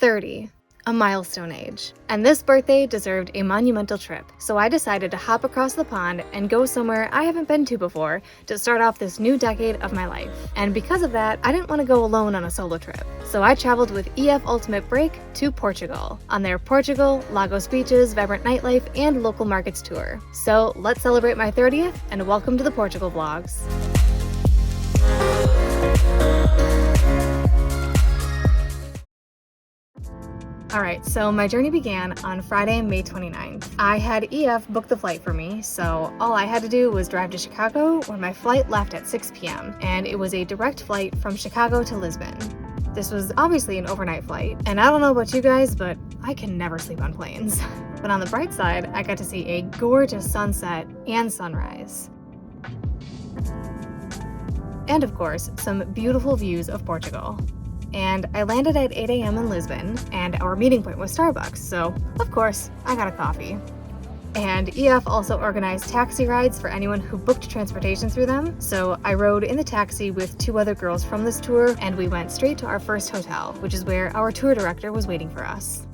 30. A milestone age. And this birthday deserved a monumental trip, so I decided to hop across the pond and go somewhere I haven't been to before to start off this new decade of my life. And because of that, I didn't want to go alone on a solo trip. So I traveled with EF Ultimate Break to Portugal on their Portugal, Lagos beaches, vibrant nightlife, and local markets tour. So let's celebrate my 30th and welcome to the Portugal vlogs. Alright, so my journey began on Friday, May 29th. I had EF book the flight for me, so all I had to do was drive to Chicago, where my flight left at 6 p.m. and it was a direct flight from Chicago to Lisbon. This was obviously an overnight flight, and I don't know about you guys, but I can never sleep on planes. But on the bright side, I got to see a gorgeous sunset and sunrise. And of course, some beautiful views of Portugal. And I landed at 8 a.m. in Lisbon, and our meeting point was Starbucks, so of course, I got a coffee. And EF also organized taxi rides for anyone who booked transportation through them, so I rode in the taxi with 2 other girls from this tour, and we went straight to our first hotel, which is where our tour director was waiting for us.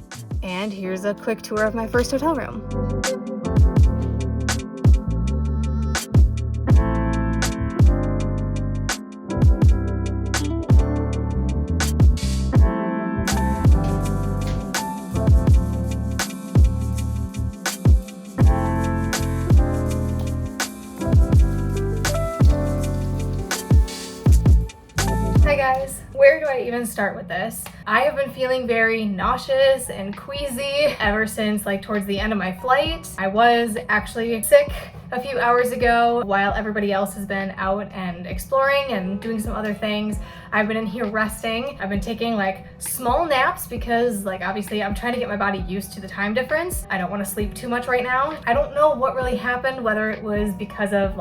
And here's a quick tour of my first hotel room. Where do I even start with this? I have been feeling very nauseous and queasy ever since towards the end of my flight. I was actually sick a few hours ago while everybody else has been out and exploring and doing some other things. I've been in here resting. I've been taking small naps because obviously I'm trying to get my body used to the time difference. I don't want to sleep too much right now. I don't know what really happened, whether it was because of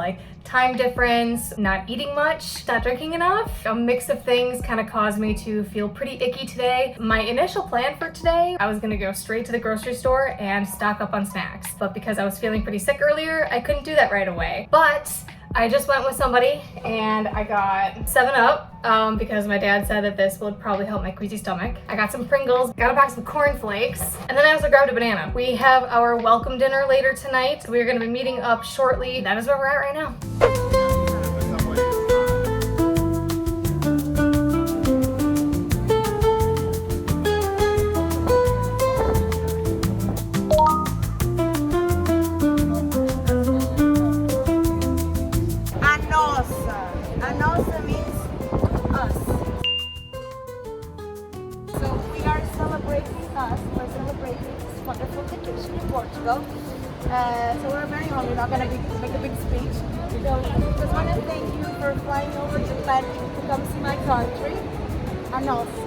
time difference, not eating much, not drinking enough. A mix of things kind of caused me to feel pretty icky today. My initial plan for today, I was gonna go straight to the grocery store and stock up on snacks. But because I was feeling pretty sick earlier, I couldn't do that right away. But I just went with somebody and I got 7-Up because my dad said that this would probably help my queasy stomach. I got some Pringles, got a box of cornflakes, and then I also grabbed a banana. We have our welcome dinner later tonight. We're gonna be meeting up shortly. That is where we're at right now. So we're very hungry, not going to make a big speech. So just want to thank you for flying over to Barradeen to come see my country. And also.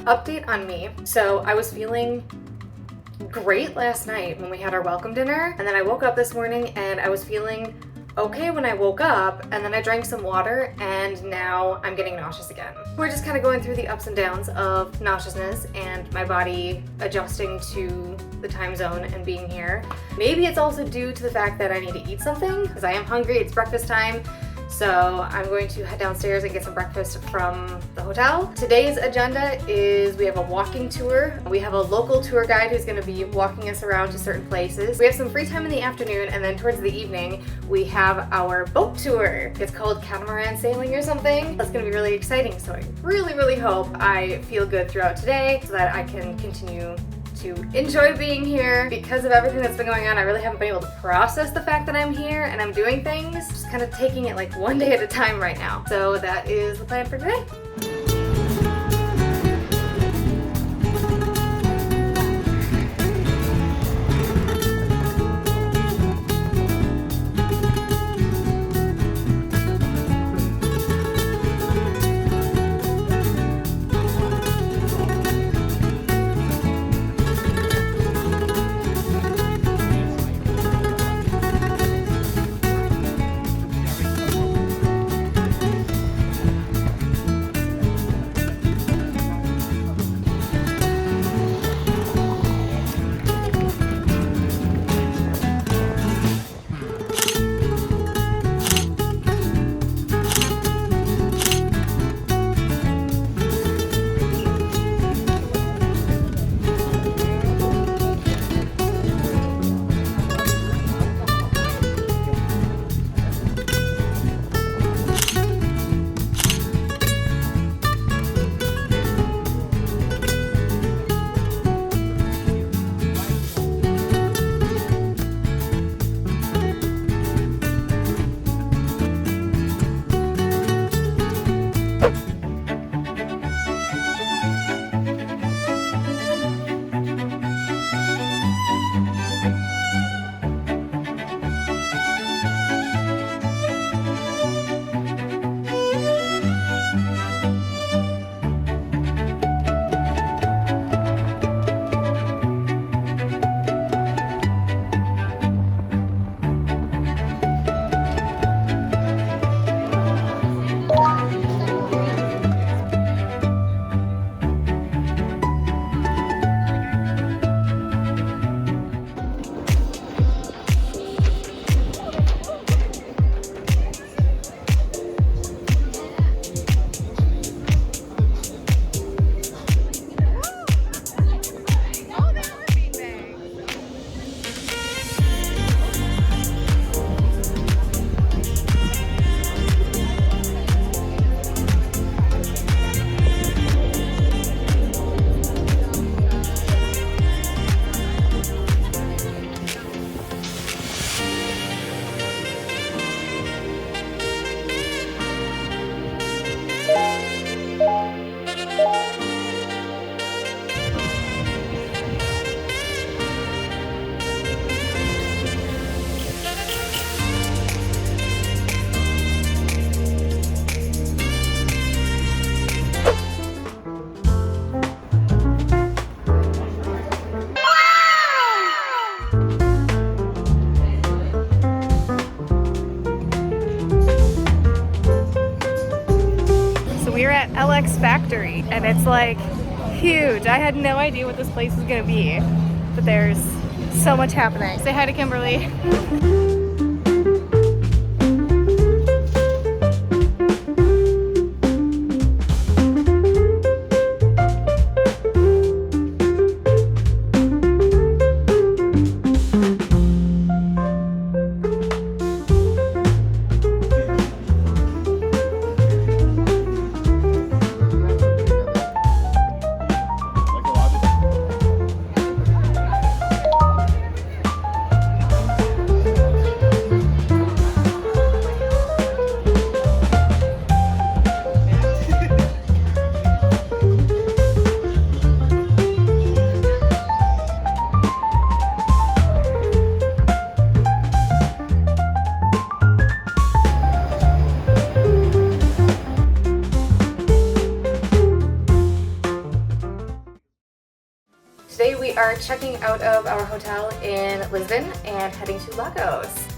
Update on me. So I was feeling great last night when we had our welcome dinner, and then I woke up this morning and I was feeling okay when I woke up, and then I drank some water and now I'm getting nauseous again. We're just kind of going through the ups and downs of nauseousness and my body adjusting to the time zone and being here. Maybe it's also due to the fact that I need to eat something because I am hungry. It's breakfast time. So I'm going to head downstairs and get some breakfast from the hotel. Today's agenda is we have a walking tour. We have a local tour guide who's going to be walking us around to certain places. We have some free time in the afternoon, and then towards the evening we have our boat tour. It's called catamaran sailing or something. That's going to be really exciting, so I really hope I feel good throughout today so that I can continue to enjoy being here. Because of everything that's been going on, I really haven't been able to process the fact that I'm here and I'm doing things. Just kind of taking it one day at a time right now. So that is the plan for today. at LX Factory, and it's like huge. I had no idea what this place was gonna be, but there's so much happening. Say hi to Kimberly. Today we are checking out of our hotel in Lisbon and heading to Lagos.